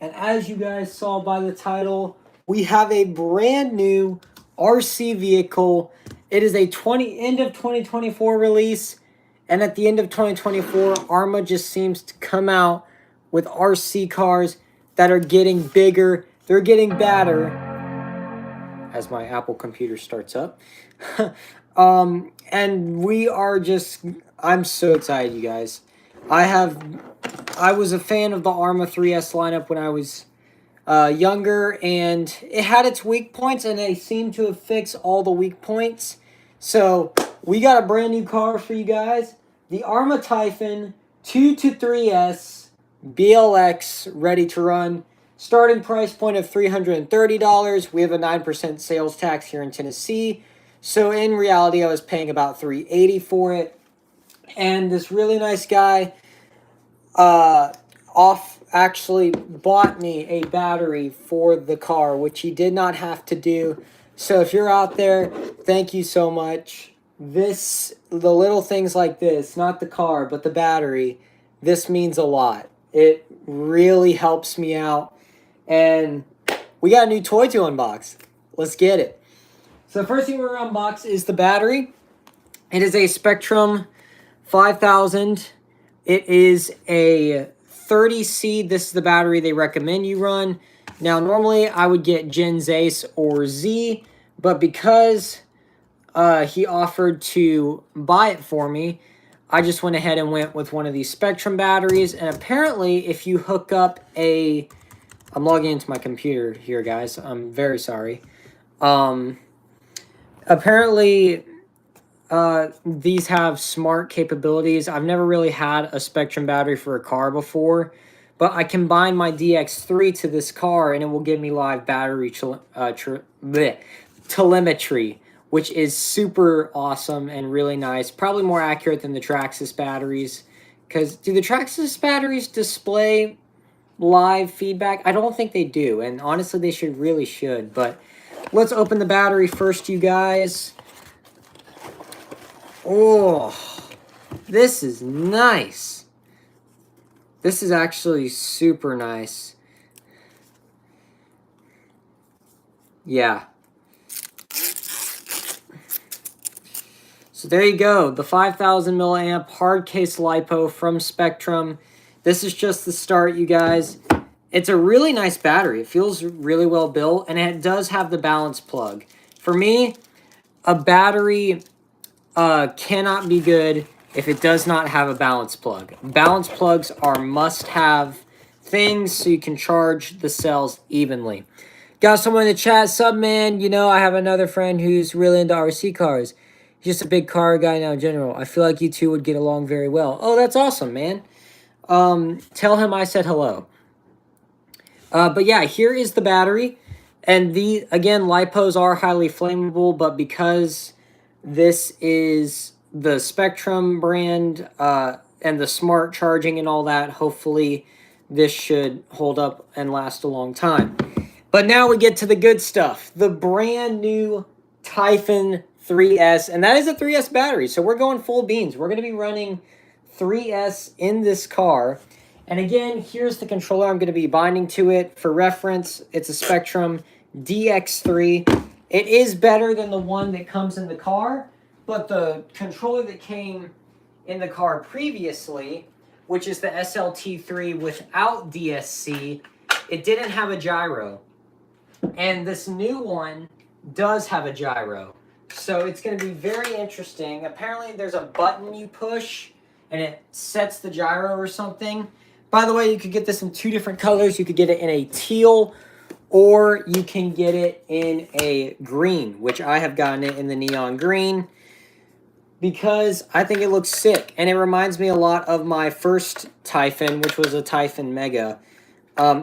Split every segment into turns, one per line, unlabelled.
And as you guys saw by the title, we have a brand new RC vehicle. It is a end of 2024 release. And at the end of 2024, Arma just seems to come out with RC cars that are getting bigger. They're getting badder. As my Apple computer starts up. And we are just, I'm so excited, you guys. I was a fan of the Arma 3S lineup when I was younger, and it had its weak points, and they seem to have fixed all the weak points. So we got a brand new car for you guys. The Arma Typhon 2 to 3S BLX ready to run. Starting price point of $330. We have a 9% sales tax here in Tennessee. So in reality, I was paying about $380 for it. And this really nice guy actually bought me a battery for the car, which he did not have to do. So if you're out there, thank you so much. The little things like this, not the car, but the battery, this means a lot. It really helps me out. And we got a new toy to unbox. Let's get it. So the first thing we're going to unbox is the battery. It is a Spectrum 5000. It is a 30C. This is the battery they recommend you run. Now, normally I would get Gens Ace or Z, but because he offered to buy it for me, I just went ahead and went with one of these Spectrum batteries. And apparently, if you hook up I'm logging into my computer here, guys. I'm very sorry. Apparently, these have smart capabilities. I've never really had a Spectrum battery for a car before, but I combine my DX3 to this car, and it will give me live battery telemetry, which is super awesome and really nice. Probably more accurate than the Traxxas batteries. Because do the Traxxas batteries display live feedback? I don't think they do, and honestly they really should. But let's open the battery first, you guys. Oh, this is nice. This is actually super nice. Yeah. So there you go, the 5000 milliamp hard case LiPo from Spectrum. This is just the start, you guys. It's a really nice battery. It feels really well built, and it does have the balance plug. For me, a battery cannot be good if it does not have a balance plug. Balance plugs are must-have things so you can charge the cells evenly. Got someone in the chat, Subman, you know, I have another friend who's really into RC cars. He's just a big car guy now in general. I feel like you two would get along very well. Oh, that's awesome, man. Tell him I said hello. But yeah, here is the battery. And again, LiPos are highly flammable, but because this is the Spectrum brand and the smart charging and all that, hopefully this should hold up and last a long time. But now we get to the good stuff. The brand new Typhon 3S, and that is a 3S battery, so we're going full beans. We're going to be running 3S in this car. And again, here's the controller I'm going to be binding to it. For reference, it's a Spectrum DX3. It is better than the one that comes in the car, but the controller that came in the car previously, which is the SLT3 without DSC, it didn't have a gyro. And this new one does have a gyro. So it's going to be very interesting. Apparently there's a button you push and it sets the gyro or something. By the way, you could get this in two different colors. You could get it in a teal, or you can get it in a green, which I have gotten it in the neon green because I think it looks sick. And it reminds me a lot of my first Typhon, which was a Typhon Mega.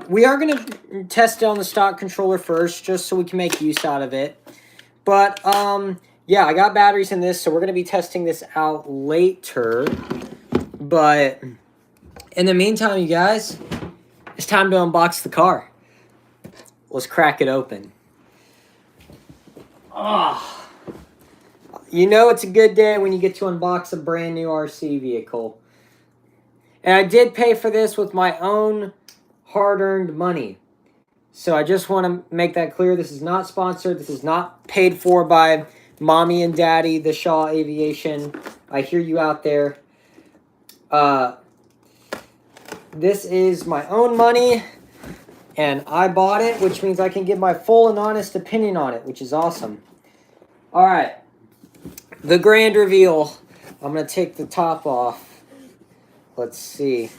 We are going to test it on the stock controller first, just so we can make use out of it. But, yeah, I got batteries in this, so we're going to be testing this out later. But in the meantime, you guys, it's time to unbox the car. Let's crack it open. Oh, you know it's a good day when you get to unbox a brand new RC vehicle. And I did pay for this with my own hard-earned money. So I just want to make that clear. This is not sponsored. This is not paid for by Mommy and Daddy, the Shaw Aviation. I hear you out there. This is my own money, and I bought it, which means I can give my full and honest opinion on it, which is awesome. All right, the grand reveal. I'm going to take the top off. Let's see.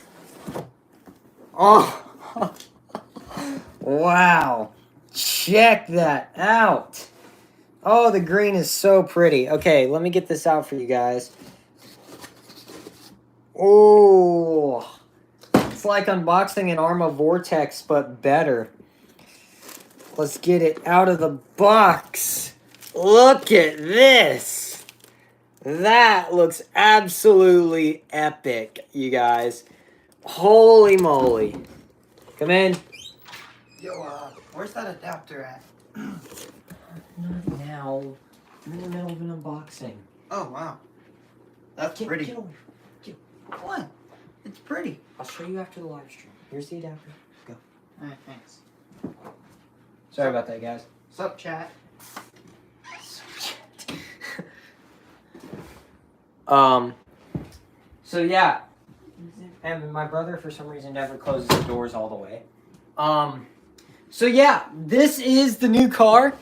Oh, wow. Check that out. Oh, the green is so pretty. Okay, let me get this out for you guys. Oh, it's like unboxing an Arma Vortex, but better. Let's get it out of the box. Look at this. That looks absolutely epic, you guys. Holy moly. Come in.
Yo, where's that adapter at?
Not now. I'm in the middle of an unboxing.
Oh, wow. That's pretty.
Get away.
What? It's pretty.
I'll show you after the live stream. Here's the adapter. Go.
Alright, thanks.
Sorry about that, guys.
Sup, chat?
So yeah. And my brother, for some reason, never closes the doors all the way. So yeah, this is the new car.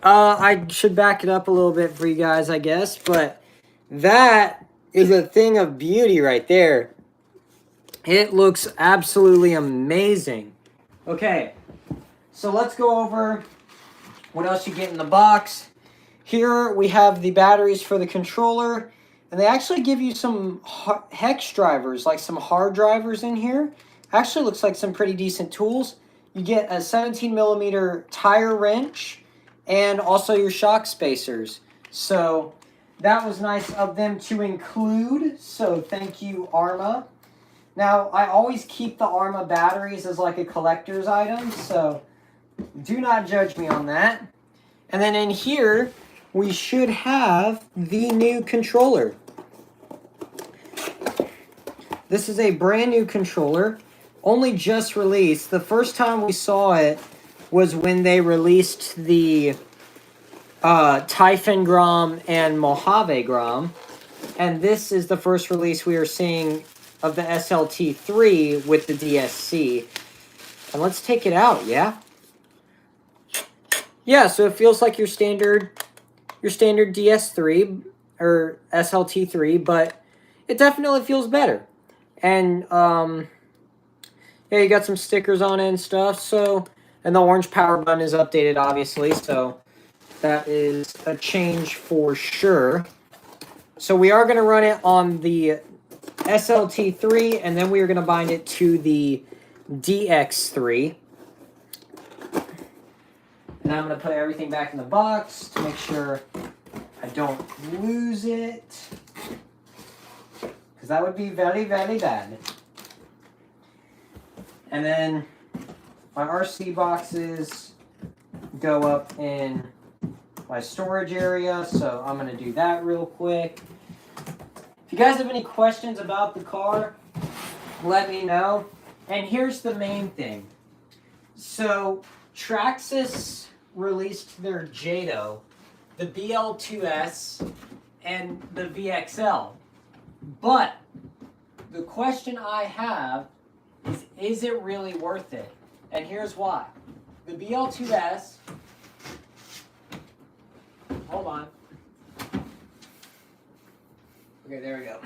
I should back it up a little bit for you guys, I guess, but that is a thing of beauty right there. It looks absolutely amazing. Okay, so let's go over what else you get in the box. Here we have the batteries for the controller, and they actually give you some hex drivers, like some hard drivers in here. Actually looks like some pretty decent tools. You get a 17mm tire wrench and also your shock spacers. So that was nice of them to include, so thank you, Arma. Now, I always keep the Arma batteries as like a collector's item, so do not judge me on that. And then in here, we should have the new controller. This is a brand new controller, only just released. The first time we saw it was when they released the Typhon Grom and Mojave Grom. And this is the first release we are seeing of the SLT3 with the DSC. And let's take it out, yeah? Yeah, so it feels like your standard DS3 or SLT3, but it definitely feels better. And yeah, you got some stickers on it and stuff. So, and the orange power button is updated, obviously. So that is a change for sure. So we are going to run it on the SLT3, and then we are going to bind it to the DX3. And I'm going to put everything back in the box to make sure I don't lose it, because that would be very, very bad. And then my RC boxes go up in my storage area, so I'm going to do that real quick. If you guys have any questions about the car, let me know. And here's the main thing. So Traxxas released their Jado, the BL2S, and the VXL. But the question I have is it really worth it? And here's why. The BL2S, hold on. Okay, there we go.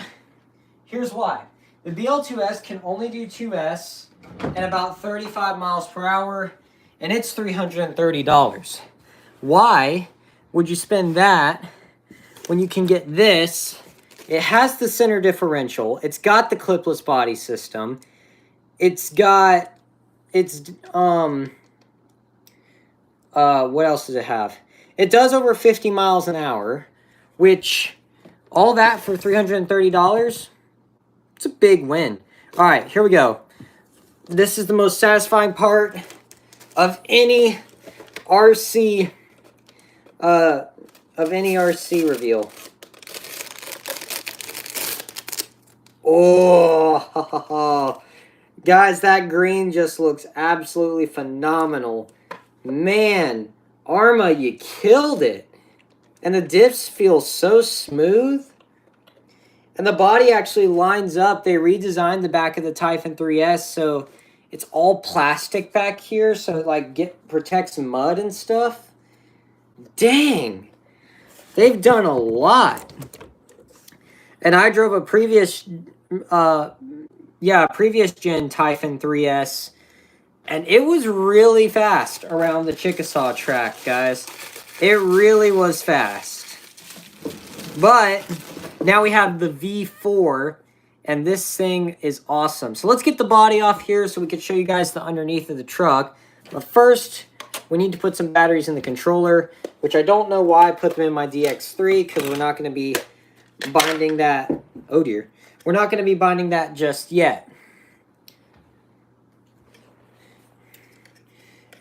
Here's why. The BL2S can only do 2S at about 35 miles per hour, and it's $330. Why would you spend that when you can get this? It has the center differential. It's got the clipless body system. It's got, what else does it have? It does over 50 miles an hour, which, all that for $330, it's a big win. All right, here we go. This is the most satisfying part of any RC, reveal. Oh, Guys, that green just looks absolutely phenomenal. Man, Arma, you killed it. And the diffs feel so smooth. And the body actually lines up. They redesigned the back of the Typhon 3S, so it's all plastic back here, so it like protects mud and stuff. Dang. They've done a lot. And I drove a previous gen Typhon 3S, and it was really fast around the Chickasaw track, guys. It really was fast. But now we have the V4, and this thing is awesome. So let's get the body off here so we can show you guys the underneath of the truck. But first, we need to put some batteries in the controller, which I don't know why I put them in my DX3, because we're not going to be binding that. Oh dear. We're not going to be binding that just yet.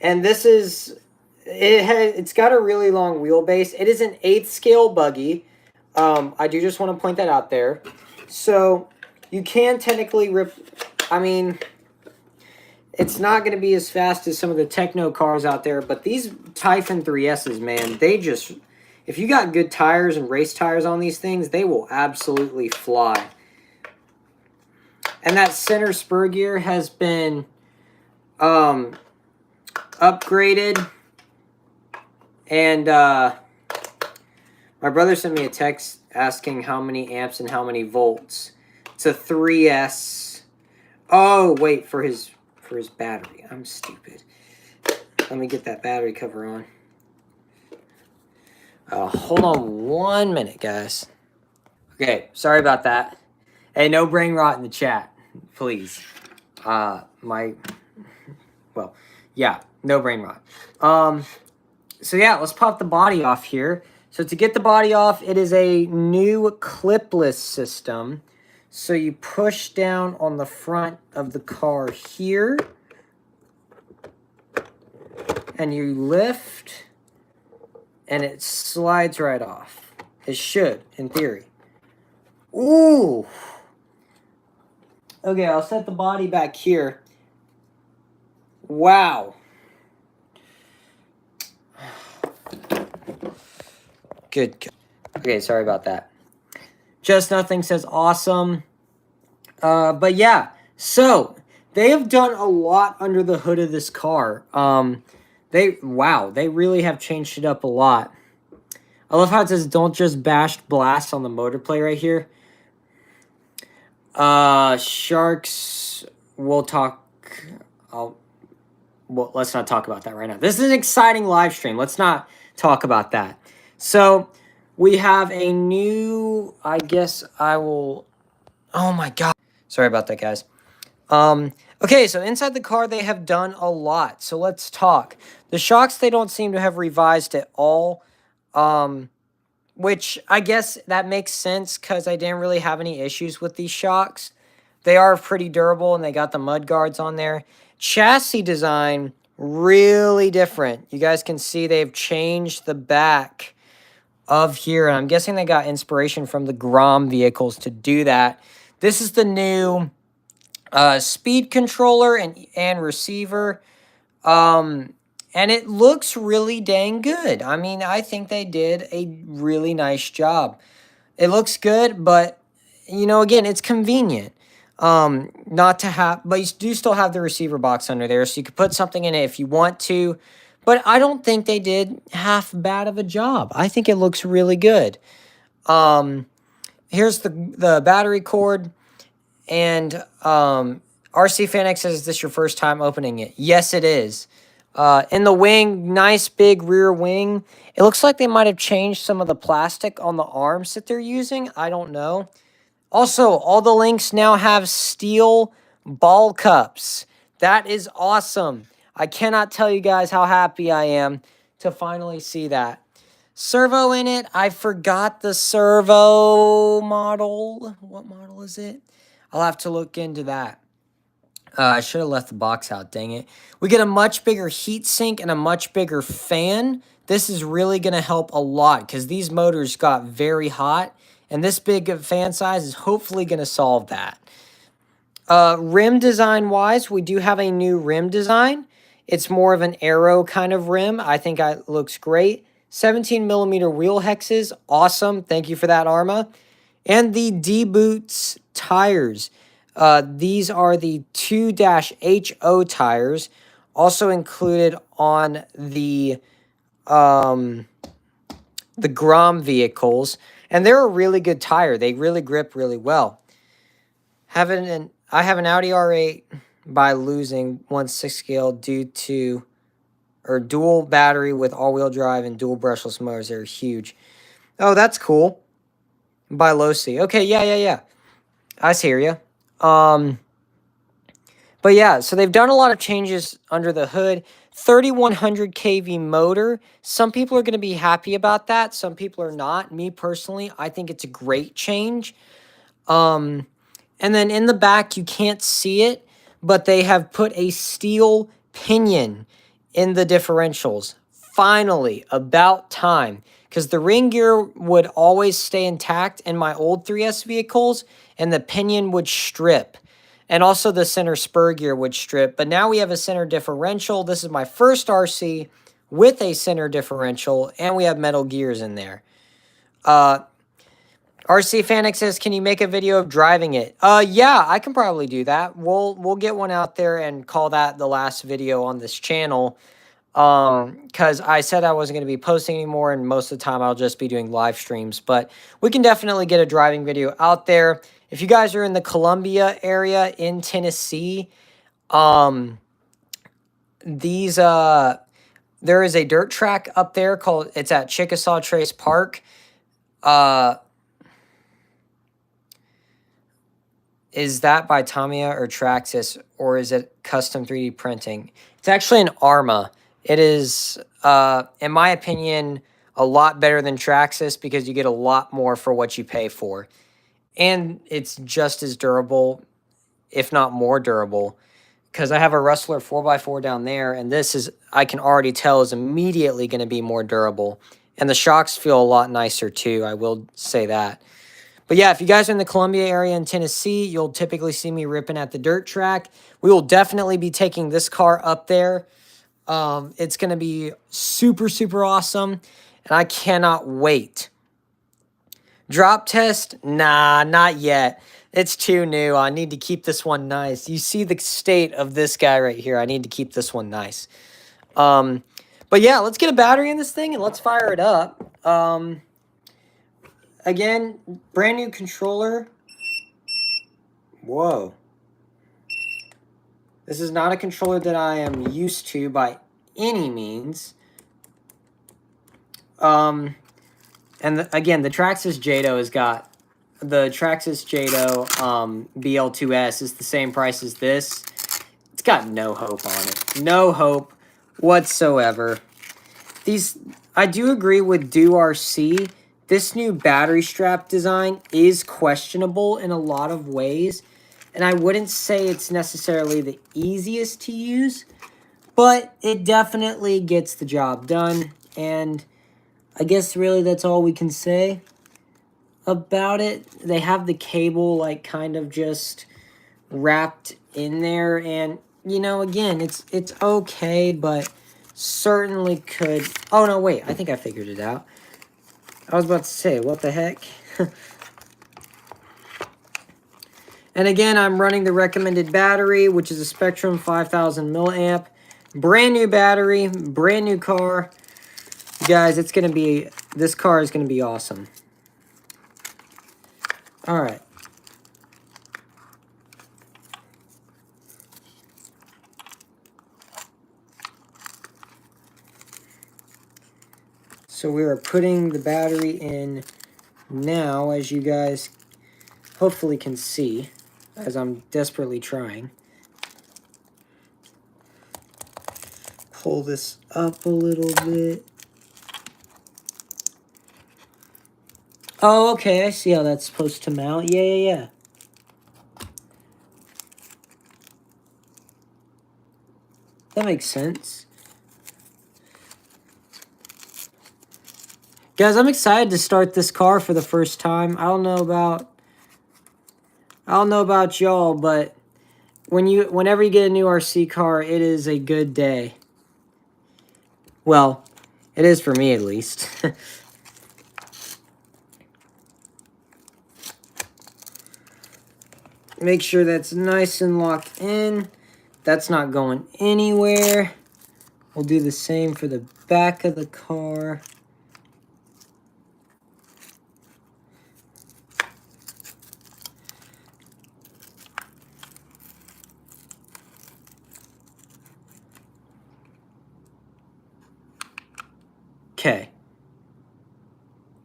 And this is, it's got a really long wheelbase. It is an 8th scale buggy. I do just want to point that out there. So you can technically I mean, it's not going to be as fast as some of the techno cars out there, but these Typhon 3Ss, man, they just, if you got good tires and race tires on these things, they will absolutely fly. And that center spur gear has been upgraded. And my brother sent me a text asking how many amps and how many volts. It's a 3S. Oh, wait, for his battery. I'm stupid. Let me get that battery cover on. Hold on 1 minute, guys. Okay, sorry about that. Hey, no brain rot in the chat, please. Well, yeah, no brain rot. So yeah, let's pop the body off here. So to get the body off, it is a new clipless system. So you push down on the front of the car here, and you lift, and it slides right off. It should, in theory. Ooh! Okay, I'll set the body back here. Wow. Good. Okay, sorry about that. Just Nothing says awesome. But yeah, so they have done a lot under the hood of this car. They really have changed it up a lot. I love how it says don't just bash blast on the motor play right here. Sharks, we'll talk. Well, let's not talk about that right now. This is an exciting live stream. Let's not talk about that. So we have a new, I guess I will, oh my God. Sorry about that, guys. Okay, so inside the car, they have done a lot. So let's talk. The shocks, they don't seem to have revised at all. Which I guess that makes sense because I didn't really have any issues with these shocks. They are pretty durable and they got the mud guards on there. Chassis design, really different. You guys can see they've changed the back of here. And I'm guessing they got inspiration from the Grom vehicles to do that. This is the new speed controller and receiver. And it looks really dang good. I mean, I think they did a really nice job. It looks good, but, you know, again, it's convenient. Not to have, but you do still have the receiver box under there, so you could put something in it if you want to. But I don't think they did half bad of a job. I think it looks really good. Here's the battery cord. And RC Fanatic says, is this your first time opening it? Yes, it is. In the wing, nice big rear wing. It looks like they might have changed some of the plastic on the arms that they're using. I don't know. Also, all the links now have steel ball cups. That is awesome. I cannot tell you guys how happy I am to finally see that. Servo in it. I forgot the servo model. What model is it? I'll have to look into that. I should have left the box out, dang it. We get a much bigger heat sink and a much bigger fan. This is really going to help a lot because these motors got very hot. And this big fan size is hopefully going to solve that. Rim design wise, we do have a new rim design. It's more of an arrow kind of rim. I think it looks great. 17 millimeter wheel hexes. Awesome. Thank you for that, Arma. And the D-Boots tires. These are the 2-HO tires. Also included on the Grom vehicles. And they're a really good tire. They really grip really well. I have an Audi R8 by losing 1/6 scale due to dual battery with all-wheel drive and dual brushless motors. They're huge. Oh, that's cool. By Losi. Okay, yeah. I hear you. But yeah, so they've done a lot of changes under the hood. 3100 kV motor. Some people are going to be happy about that. Some people are not. Me personally, I think it's a great change. And then in the back, you can't see it, but they have put a steel pinion in the differentials. Finally, about time. Because the ring gear would always stay intact in my old 3S vehicles, and the pinion would strip. And also the center spur gear would strip. But now we have a center differential. This is my first RC with a center differential, and we have metal gears in there. RC Fanic says, can you make a video of driving it? Yeah, I can probably do that. We'll get one out there and call that the last video on this channel. Because I said I wasn't going to be posting anymore, and most of the time I'll just be doing live streams. But we can definitely get a driving video out there. If you guys are in the Columbia area in Tennessee, there is a dirt track up there called, it's at Chickasaw Trace Park. Is that by Tamiya or Traxxas, or is it custom 3D printing? It's actually an Arma. It is, in my opinion, a lot better than Traxxas because you get a lot more for what you pay for. And it's just as durable, if not more durable, because I have a Rustler 4x4 down there, and this is, I can already tell, is immediately going to be more durable. And the shocks feel a lot nicer too, I will say that. But yeah, if you guys are in the Columbia area in Tennessee, you'll typically see me ripping at the dirt track. We will definitely be taking this car up there. It's going to be super, super awesome, and I cannot wait. Drop test? Nah, not yet. It's too new. I need to keep this one nice. You see the state of this guy right here. I need to keep this one nice. But yeah, let's get a battery in this thing, and let's fire it up. Again, brand new controller. Whoa. This is not a controller that I am used to by any means. And again, the Traxxas Jado has got... The Traxxas Jado BL2S is the same price as this. It's got no hope on it. No hope whatsoever. I do agree with Do RC. This new battery strap design is questionable in a lot of ways. And I wouldn't say it's necessarily the easiest to use, but it definitely gets the job done. And I guess really that's all we can say about it. They have the cable like kind of just wrapped in there, and you know, again, it's okay, but certainly could... Oh no, wait, I think I figured it out. I was about to say, what the heck? And again, I'm running the recommended battery, which is a Spectrum 5000 milliamp. Brand new battery, brand new car. Guys, it's going to be... This car is going to be awesome. Alright. So we are putting the battery in now, as you guys hopefully can see, as I'm desperately trying. Pull this up a little bit. Oh, okay, I see how that's supposed to mount. Yeah. That makes sense. Guys, I'm excited to start this car for the first time. I don't know about y'all, but whenever you get a new RC car, it is a good day. Well, it is for me at least. Make sure that's nice and locked in. That's not going anywhere. We'll do the same for the back of the car. Okay.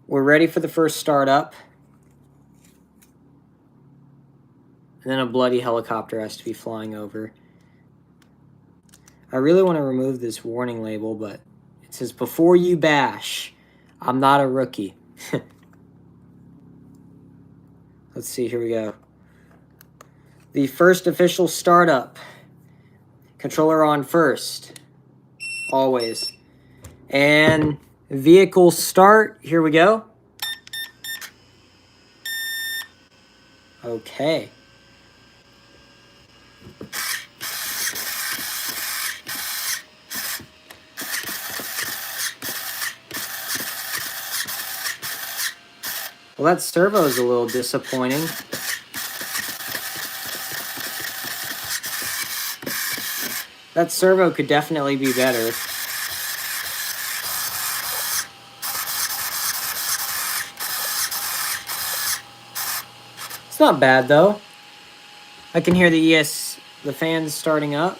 We're ready for the first startup. And then a bloody helicopter has to be flying over. I really want to remove this warning label, but it says, before you bash, I'm not a rookie. Let's see, here we go. The first official startup. Controller on first. Always. And vehicle start, here we go. Okay. Well, that servo is a little disappointing. That servo could definitely be better. It's not bad though. I can hear the fans starting up.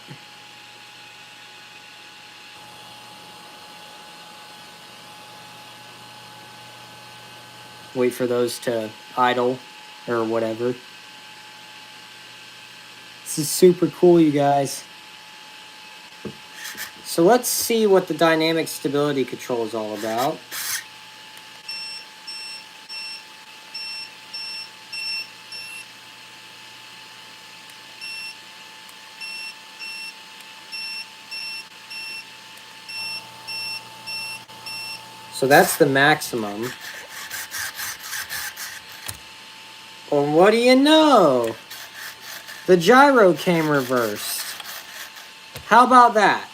Wait for those to idle or whatever. This is super cool, you guys. So let's see what the dynamic stability control is all about. So that's the maximum. Well, what do you know? The gyro came reversed. How about that?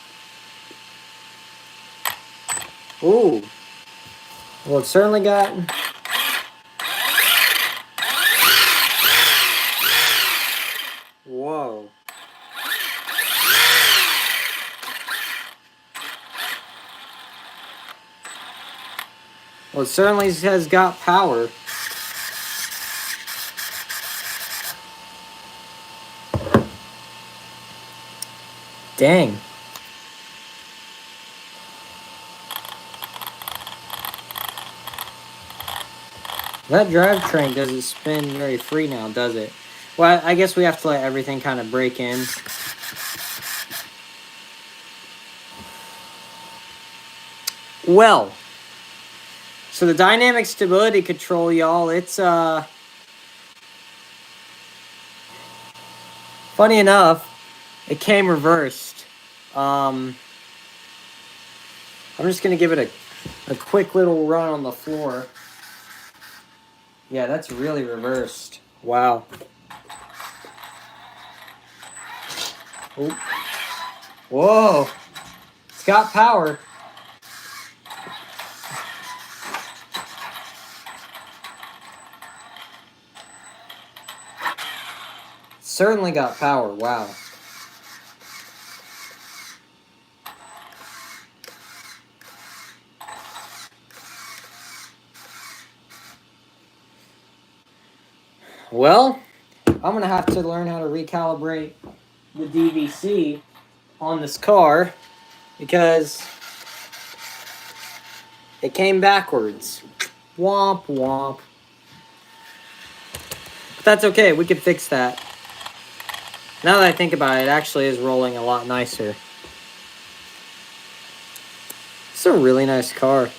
Ooh. Well, it certainly got... Whoa. Well, it certainly has got power. Dang. That drivetrain doesn't spin very free now, does it? Well, I guess we have to let everything kind of break in. Well, so the dynamic stability control, y'all, it's funny enough, it came reversed. I'm just gonna give it a quick little run on the floor. Yeah, that's really reversed. Wow. Ooh. Whoa. It's got power. Certainly got power. Wow. Well, I'm going to have to learn how to recalibrate the DVC on this car because it came backwards. Womp womp. But that's okay. We could fix that. Now that I think about it, it actually is rolling a lot nicer. It's a really nice car.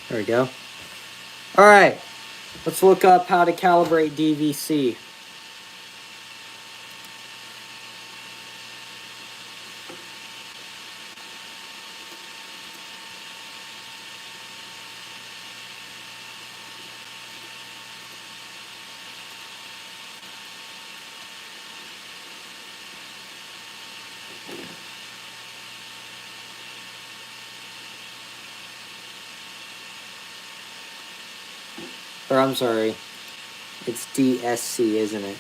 There we go. All right, let's look up how to calibrate DVC. Or I'm sorry, it's DSC, isn't it?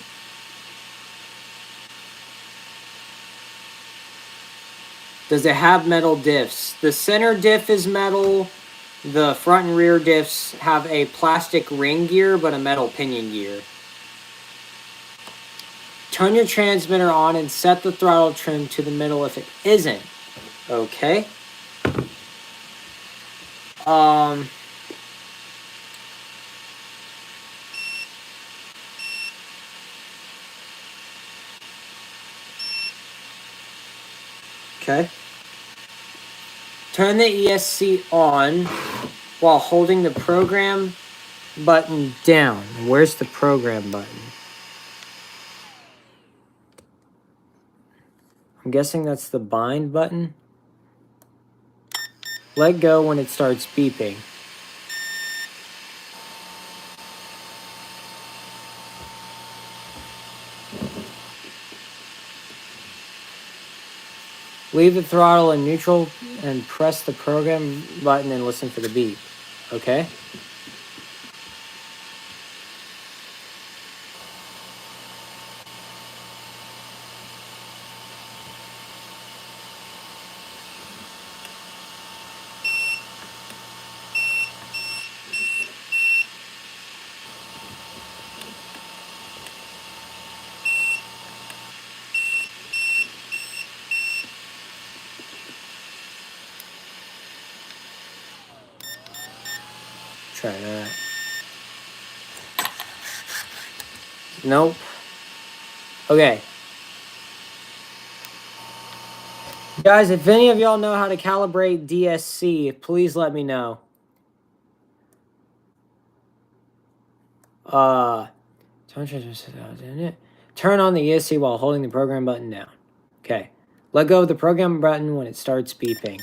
Does it have metal diffs? The center diff is metal. The front and rear diffs have a plastic ring gear, but a metal pinion gear. Turn your transmitter on and set the throttle trim to the middle if it isn't. Okay. Okay. Turn the ESC on while holding the program button down. Where's the program button? I'm guessing that's the bind button. Let go when it starts beeping. Leave the throttle in neutral and press the program button and listen for the beep. Okay? Try that. Nope. Okay. Guys, if any of y'all know how to calibrate DSC, please let me know. Turn on the ESC while holding the program button down. Okay. Let go of the program button when it starts beeping.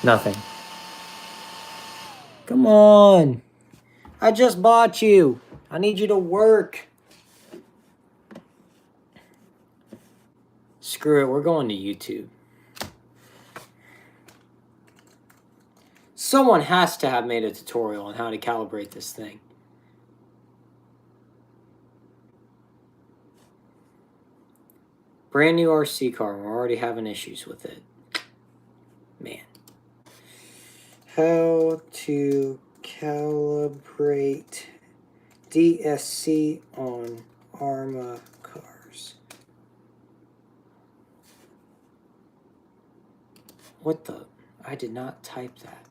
Nothing. Come on. I just bought you. I need you to work. Screw it. We're going to YouTube. Someone has to have made a tutorial on how to calibrate this thing. Brand new RC car. We're already having issues with it. Man. How to calibrate DSC on ARMA cars. What the? I did not type that.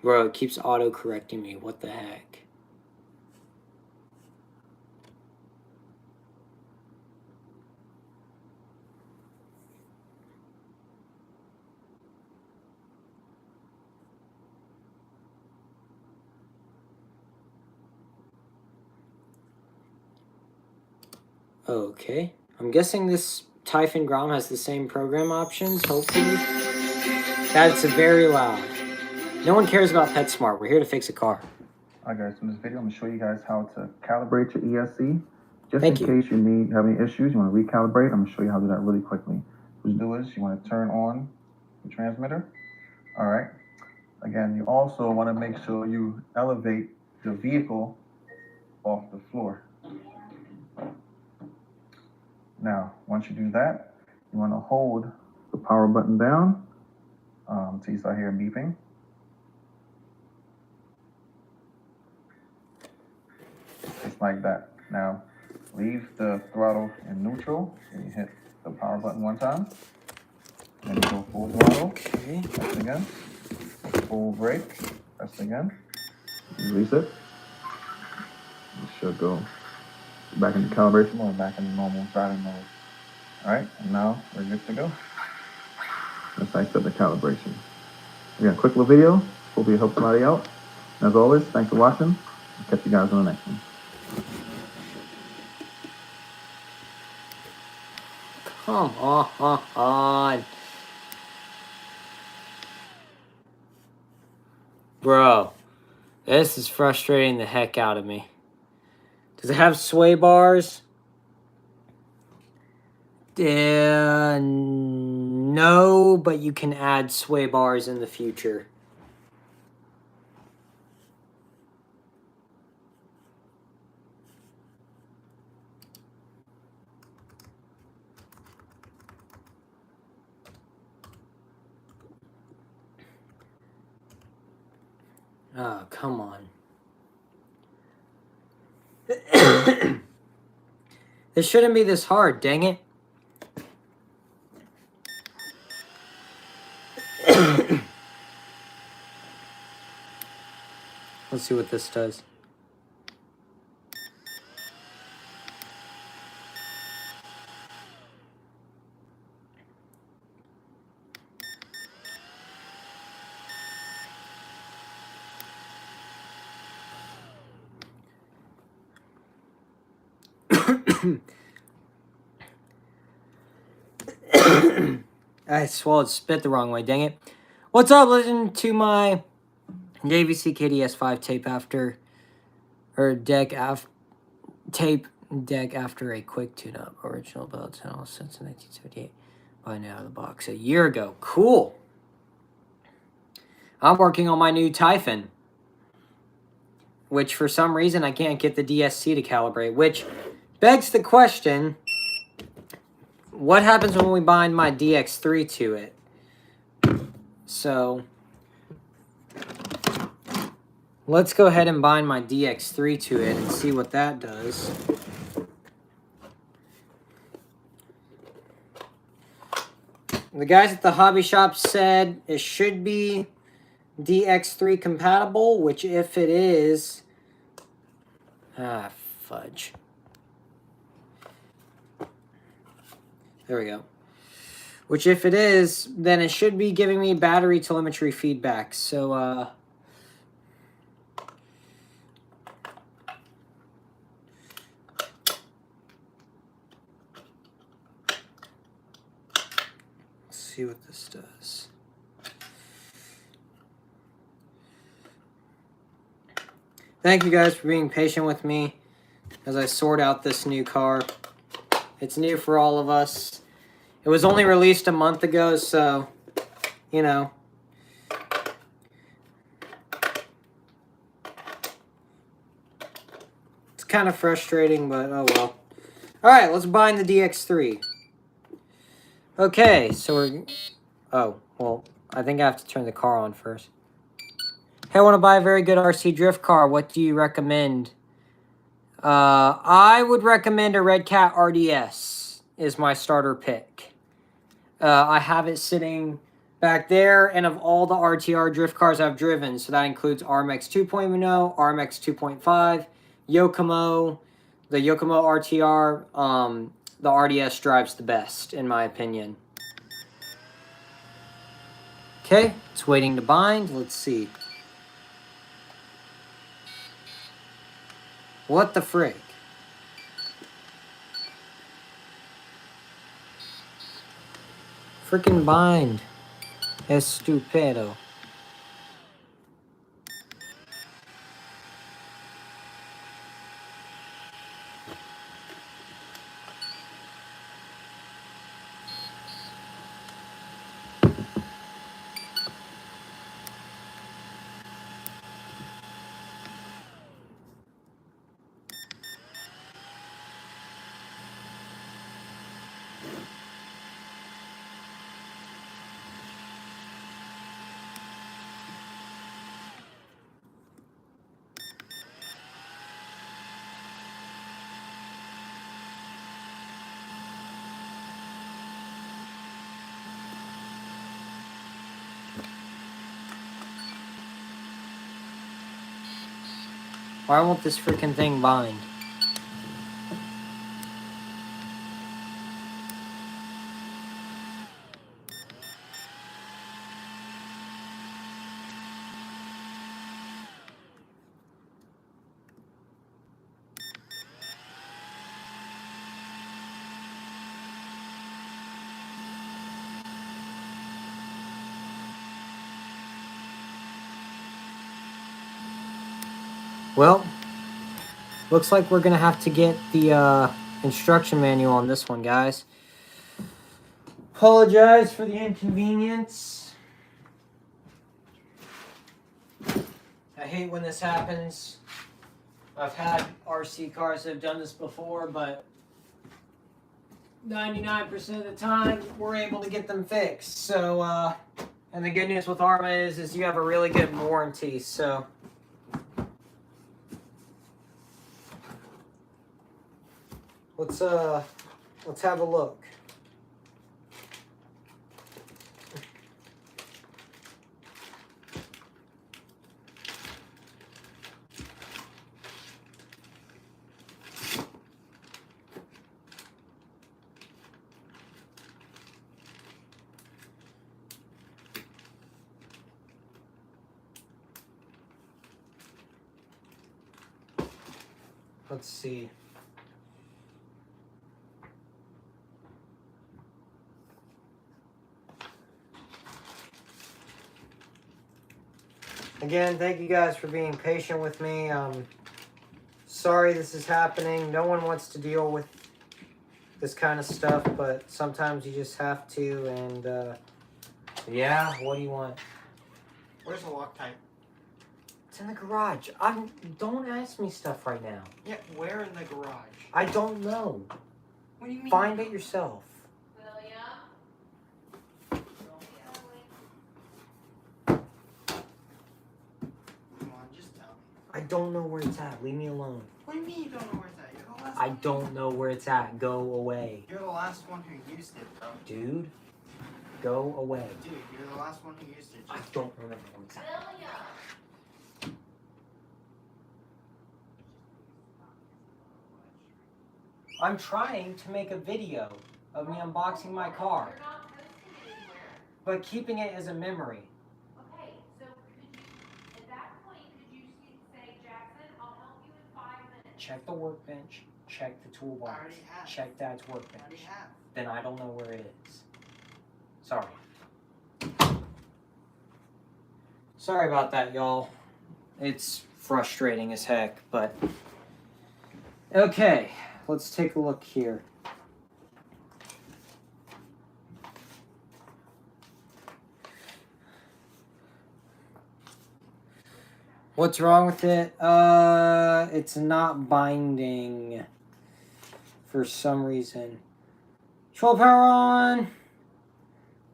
Bro, it keeps auto-correcting me. What the heck? Okay. I'm guessing this Typhon Grom has the same program options, hopefully. That's very loud. No one cares about PetSmart. We're here to fix a car.
Alright guys, in this video I'm going to show you guys how to calibrate your ESC. Just
Thank
in
you.
case you have any issues, you want to recalibrate, I'm going to show you how to do that really quickly. What you do is you want to turn on the transmitter. Alright. Again, you also want to make sure you elevate the vehicle off the floor. Now, once you do that, you want to hold the power button down until you start hearing beeping. Just like that. Now, leave the throttle in neutral and you hit the power button one time. Then you go full throttle.
Okay.
Press again. Full brake. Press again. Release it. It should go back into calibration mode, back into normal driving mode. Alright, and now we're good to go. Let's set the calibration. Again, quick little video. Hope you help somebody out. As always, thanks for watching. I'll catch you guys on the next one.
Come on. Bro, this is frustrating the heck out of me. Does it have sway bars? No, but you can add sway bars in the future. Oh, come on. This shouldn't be this hard, dang it. Let's see what this does. I swallowed spit the wrong way, dang it. What's up? Listen to my JVC KDS5 tape after, or deck after a quick tune-up. Original bell tunnel since 1978. Buying out of the box a year ago. Cool. I'm working on my new Typhon, which for some reason I can't get the DSC to calibrate, which begs the question, what happens when we bind my DX3 to it? So let's go ahead and bind my DX3 to it and see what that does. The guys at the hobby shop said it should be DX3 compatible, which if it is... Ah, fudge. There we go. Which if it is, then it should be giving me battery telemetry feedback. So, let's see what this does. Thank you guys for being patient with me as I sort out this new car. It's new for all of us. It was only released a month ago, so, you know. It's kind of frustrating, but oh well. Alright, let's bind the DX3. Okay, so we're... Oh, well, I think I have to turn the car on first. Hey, I want to buy a very good RC drift car. What do you recommend? I would recommend a Red Cat RDS is my starter pick. I have it sitting back there, and of all the RTR drift cars I've driven, so that includes RMX 2.0, RMX 2.5, Yokomo, the Yokomo RTR, the RDS drives the best, in my opinion. Okay, it's waiting to bind. Let's see. What the frick? Freaking bind. Estupendo. Why won't this freaking thing bind? Well, looks like we're going to have to get the instruction manual on this one, guys. Apologize for the inconvenience. I hate when this happens. I've had RC cars that have done this before, but 99% of the time, we're able to get them fixed. So, and the good news with Arma is you have a really good warranty, so. Let's have a look. Let's see. Again, thank you guys for being patient with me. Sorry this is happening. No one wants to deal with this kind of stuff, but sometimes you just have to. And yeah, what do you want?
Where's the Loctite?
It's in the garage. Don't ask me stuff right now.
Yeah, where in the garage?
I don't know.
What do you mean?
Find it yourself.
Come on, just tell me.
I don't know where it's at. Leave me alone.
What do you mean you don't know where it's at? You're the last
I
one.
don't know where it's at. Go away.
You're the last one who used it, bro.
Dude, go away.
Dude, you're the last one who used it.
I don't remember where it's at. I'm trying to make a video of me unboxing my car, but keeping it as a memory.
Okay, so could you, at that point, could you say, Jackson, I'll help you in 5 minutes?
Check the workbench, check the
I
toolbox,
already have.
check Dad's
I
workbench.
already have.
Then I don't know where it is. Sorry. Sorry about that, y'all. It's frustrating as heck, but... Okay, let's take a look here. What's wrong with it? It's not binding for some reason. Control power on.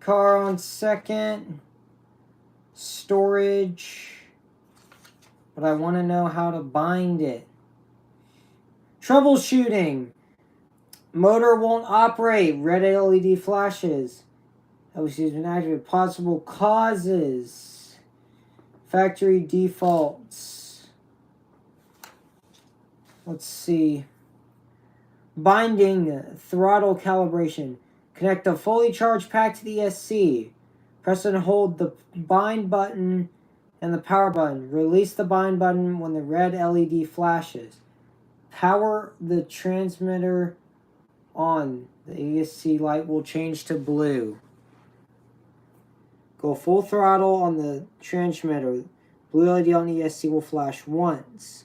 Car on second. Storage. But I want to know how to bind it. Troubleshooting. Motor won't operate. Red LED flashes. LCD has been activated. Possible causes. Factory defaults. Let's see. Binding throttle calibration. Connect the fully charged pack to the ESC. Press and hold the bind button and the power button. Release the bind button when the red LED flashes. Power the transmitter on. The ESC light will change to blue. Go full throttle on the transmitter. Blue LED on the ESC will flash once.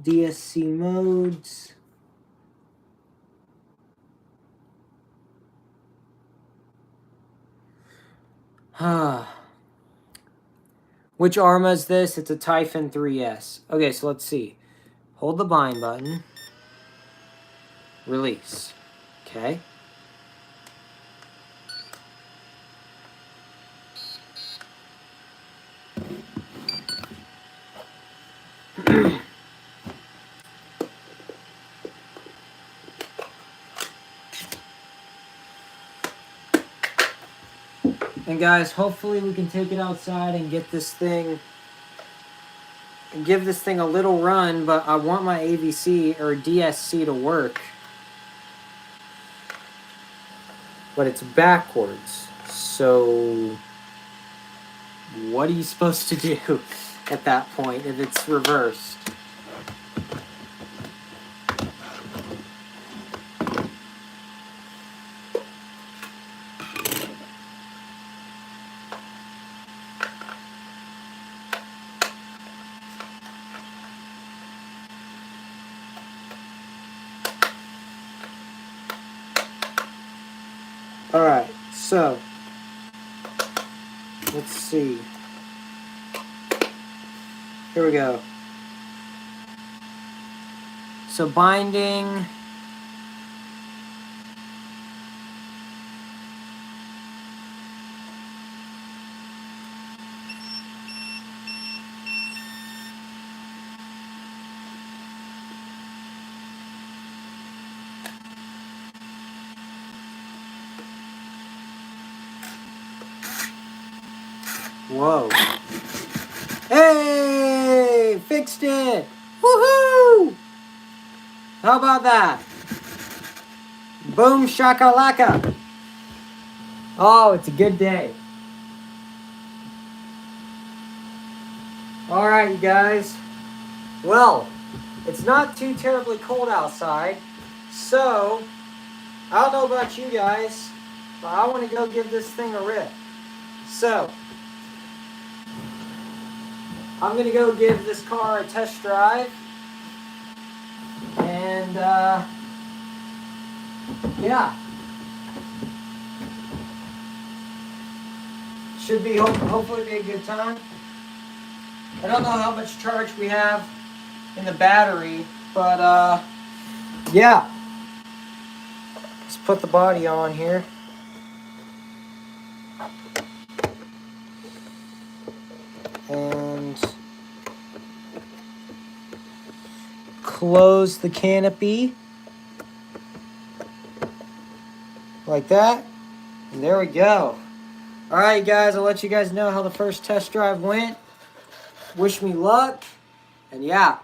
DSC modes. Which Arma is this? It's a Typhon 3S. Okay, so let's see. Hold the bind button. Release. Okay. And guys, hopefully we can take it outside and get this thing, and give this thing a little run, but I want my AVC or DSC to work. But it's backwards, so what are you supposed to do at that point if it's reversed? Alright, so let's see. Here we go. So binding. Whoa. Hey! Fixed it! Woohoo! How about that? Boom shakalaka! Oh, it's a good day. Alright, you guys. Well, it's not too terribly cold outside, so I don't know about you guys, but I want to go give this thing a rip. So, I'm going to go give this car a test drive. And, yeah. Should be, hopefully be a good time. I don't know how much charge we have in the battery, but, yeah. Let's put the body on here. And close the canopy like that, and there we go. All right, guys, I'll let you guys know how the first test drive went. Wish me luck, and yeah,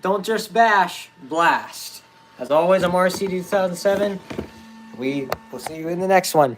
don't just bash, blast. As always, I'm Rcdude2007. We will see you in the next one.